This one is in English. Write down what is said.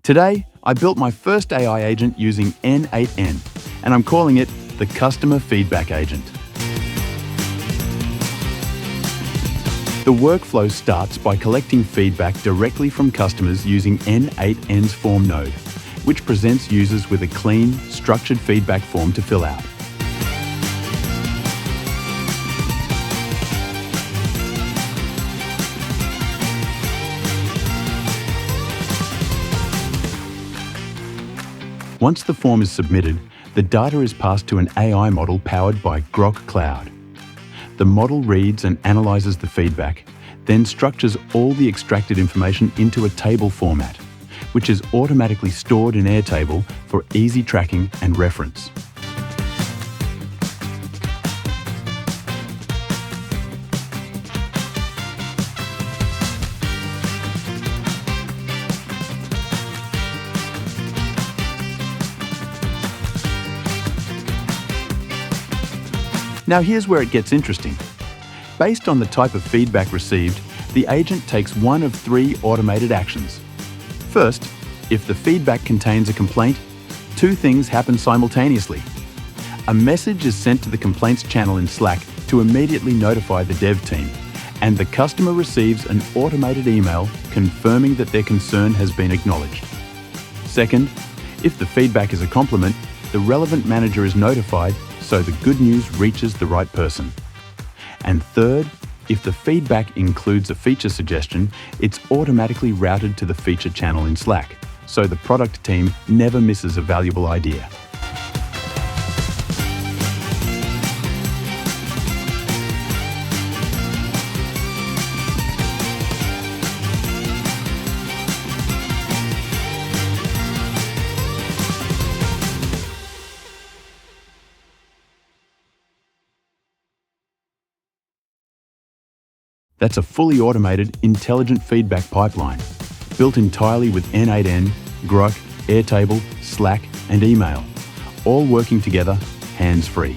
Today, I built my first AI agent using N8N, and I'm calling it the Customer Feedback Agent. The workflow starts by collecting feedback directly from customers using N8N's Form Node, which presents users with a clean, structured feedback form to fill out. Once the form is submitted, the data is passed to an AI model powered by Groq Cloud. The model reads and analyzes the feedback, then structures all the extracted information into a table format, which is automatically stored in Airtable for easy tracking and reference. Now here's where it gets interesting. Based on the type of feedback received, the agent takes one of three automated actions. First, if the feedback contains a complaint, two things happen simultaneously. A message is sent to the complaints channel in Slack to immediately notify the dev team, and the customer receives an automated email confirming that their concern has been acknowledged. Second, if the feedback is a compliment, the relevant manager is notified so the good news reaches the right person. And third, if the feedback includes a feature suggestion, it's automatically routed to the feature channel in Slack, so the product team never misses a valuable idea. That's a fully automated, intelligent feedback pipeline, built entirely with N8N, Groq, Airtable, Slack, and email, all working together hands-free.